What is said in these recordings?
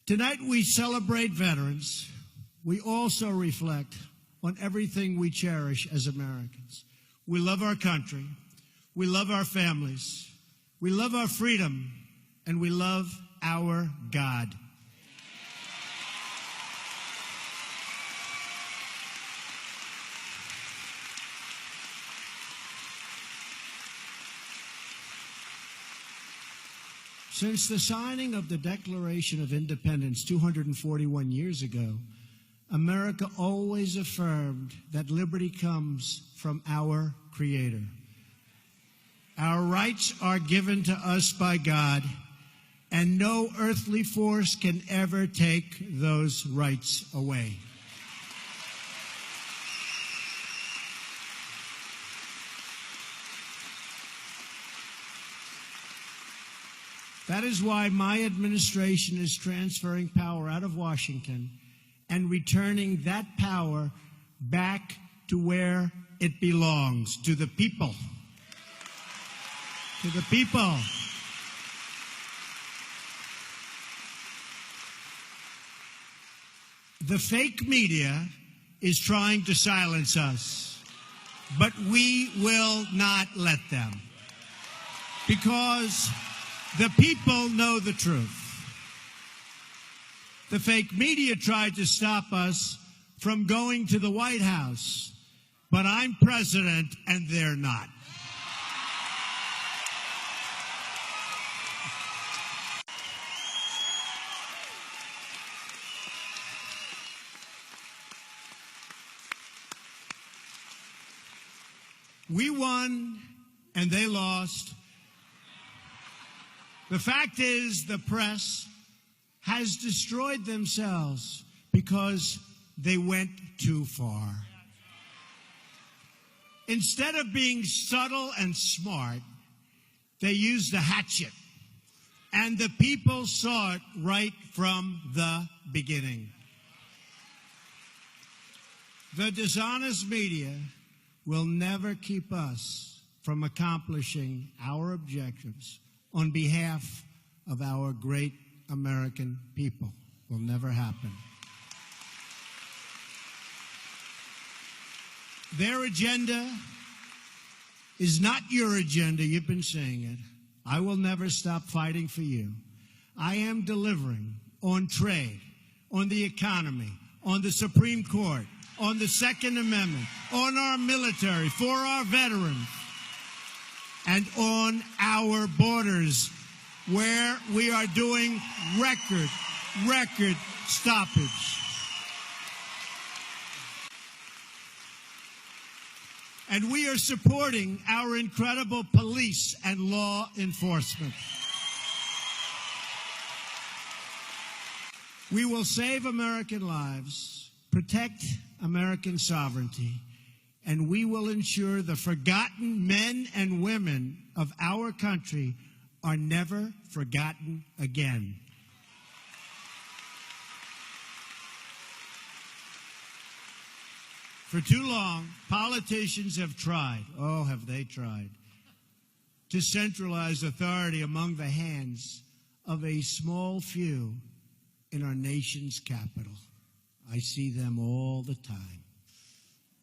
Tonight we celebrate veterans. We also reflect on everything we cherish as Americans. We love our country. We love our families. We love our freedom. And we love our God. Since the signing of the Declaration of Independence 241 years ago, America always affirmed that liberty comes from our Creator. Our rights are given to us by God, and no earthly force can ever take those rights away. That is why my administration is transferring power out of Washington and returning that power back to where it belongs, to the people. To the people. The fake media is trying to silence us, but we will not let them, because the people know the truth. The fake media tried to stop us from going to the White House, but I'm president and they're not. We won and they lost. The fact is, the press has destroyed themselves because they went too far. Instead of being subtle and smart, they used the hatchet. And the people saw it right from the beginning. The dishonest media will never keep us from accomplishing our objectives on behalf of our great American people. Will never happen. Their agenda is not your agenda. You've been saying it. I will never stop fighting for you. I am delivering on trade, on the economy, on the Supreme Court, on the Second Amendment, on our military, for our veterans, and on our borders, where we are doing record stoppage. And we are supporting our incredible police and law enforcement. We will save American lives, protect American sovereignty, and we will ensure the forgotten men and women of our country are never forgotten again. For too long, politicians have tried, oh, have they tried, to centralize authority among the hands of a small few in our nation's capital. I see them all the time.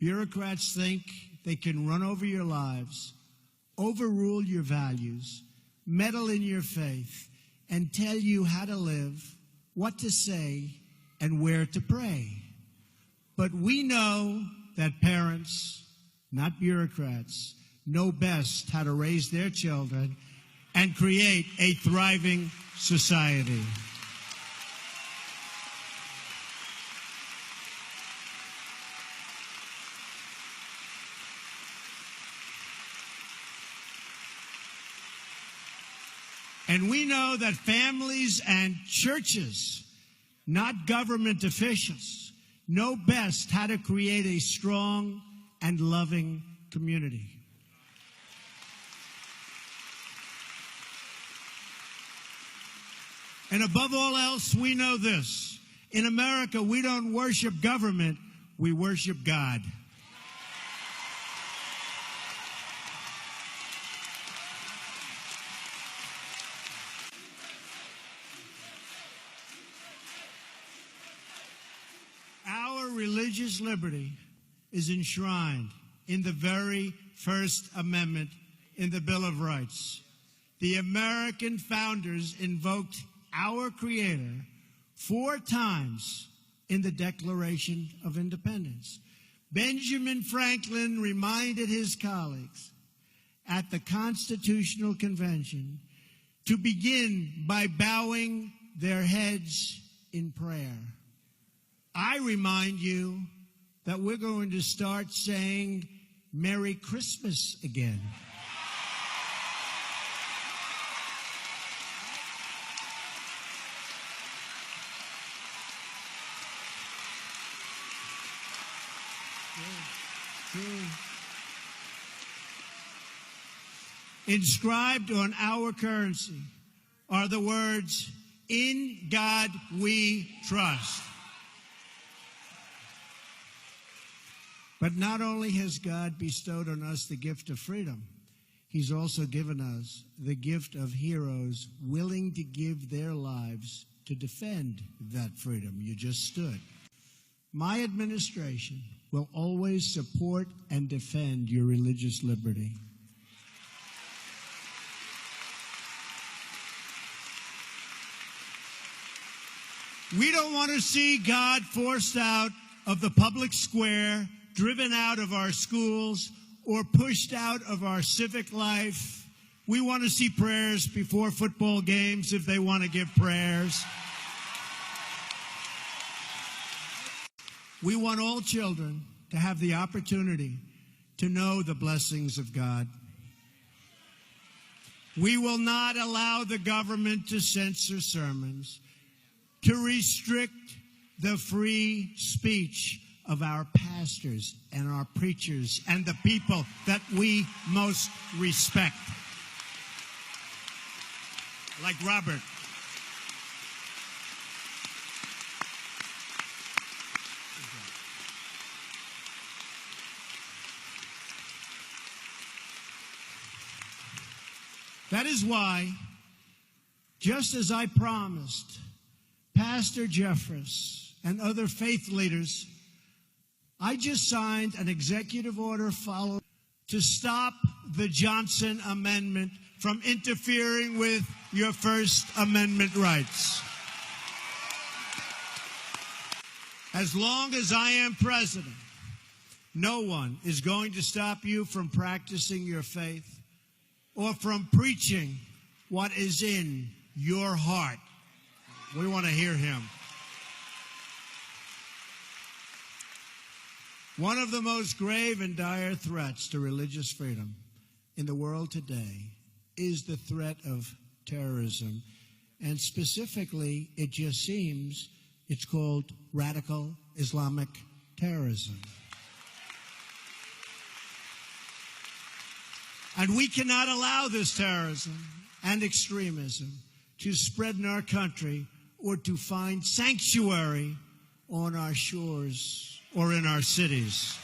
Bureaucrats think they can run over your lives, overrule your values, meddle in your faith, and tell you how to live, what to say, and where to pray. But we know that parents, not bureaucrats, know best how to raise their children and create a thriving society. And we know that families and churches, not government officials, know best how to create a strong and loving community. And above all else, we know this. In America, we don't worship government, we worship God. religious liberty is enshrined in the very First Amendment in the Bill of Rights. The American founders invoked our Creator 4 times in the Declaration of Independence. Benjamin Franklin reminded his colleagues at the Constitutional Convention to begin by bowing their heads in prayer. I remind you that we're going to start saying Merry Christmas again. Inscribed on our currency are the words, "In God we trust." But not only has God bestowed on us the gift of freedom, He's also given us the gift of heroes willing to give their lives to defend that freedom you just stood. My administration will always support and defend your religious liberty. We don't want to see God forced out of the public square, driven out of our schools, or pushed out of our civic life. We want to see prayers before football games if they want to give prayers. We want all children to have the opportunity to know the blessings of God. We will not allow the government to censor sermons, to restrict the free speech of our pastors and our preachers and the people that we most respect. Like Robert. That is why, just as I promised Pastor Jeffress and other faith leaders, I just signed an executive order to stop the Johnson Amendment from interfering with your First Amendment rights. As long as I am president, no one is going to stop you from practicing your faith or from preaching what is in your heart. We want to hear him. One of the most grave and dire threats to religious freedom in the world today is the threat of terrorism. And specifically, it just seems it's called radical Islamic terrorism. And we cannot allow this terrorism and extremism to spread in our country or to find sanctuary on our shores or in our cities.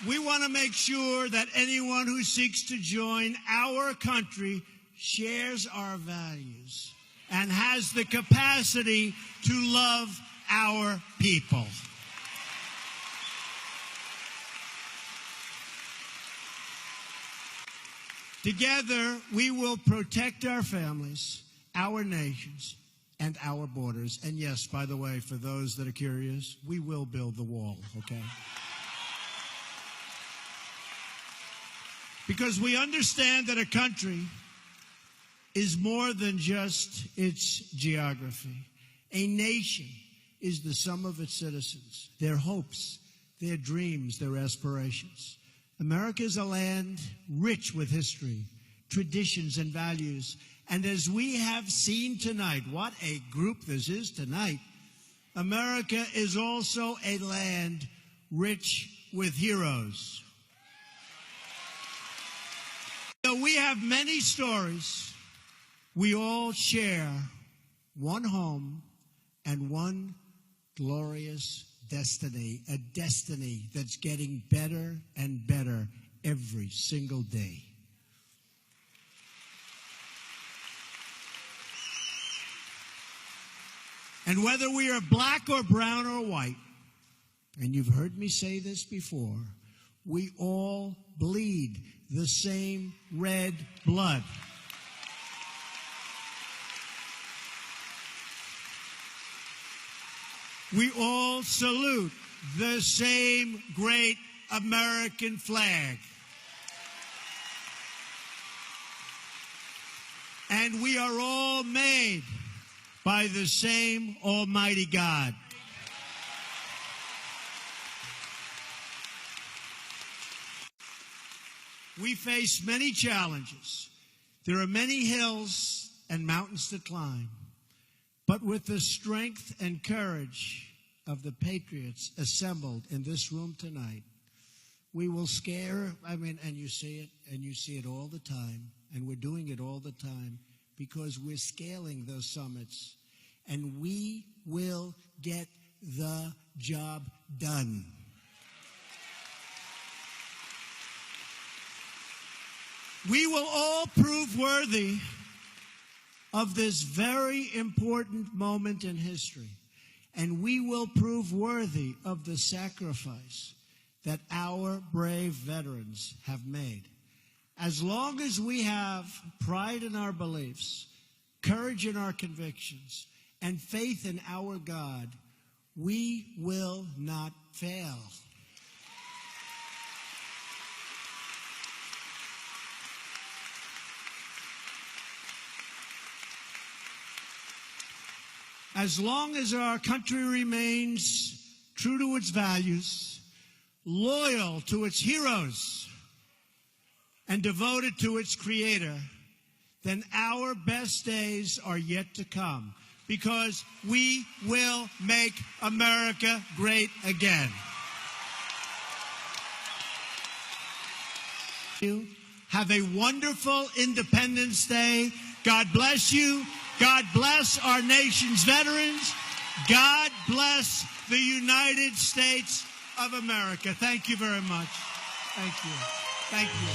We want to make sure that anyone who seeks to join our country shares our values and has the capacity to love our people. Together, we will protect our families, our nations, and our borders. And yes, by the way, for those that are curious, we will build the wall, okay? Because we understand that a country is more than just its geography. A nation is the sum of its citizens, their hopes, their dreams, their aspirations. America is a land rich with history, traditions, and values. And as we have seen tonight, what a group this is tonight, America is also a land rich with heroes. Though we have many stories, we all share one home and one glorious destiny, a destiny that's getting better and better every single day. And whether we are black or brown or white, and you've heard me say this before, we all bleed the same red blood. We all salute the same great American flag. And we are all made by the same Almighty God. We face many challenges. There are many hills and mountains to climb. But with the strength and courage of the patriots assembled in this room tonight, we will and you see it all the time, and we're doing it all the time because we're scaling those summits, and we will get the job done. We will all prove worthy of this very important moment in history, and we will prove worthy of the sacrifice that our brave veterans have made. As long as we have pride in our beliefs, courage in our convictions, and faith in our God, we will not fail. As long as our country remains true to its values, loyal to its heroes, and devoted to its Creator, then our best days are yet to come, because we will make America great again. Have a wonderful Independence Day. God bless you. God bless our nation's veterans. God bless the United States of America. Thank you very much. Thank you. Thank you.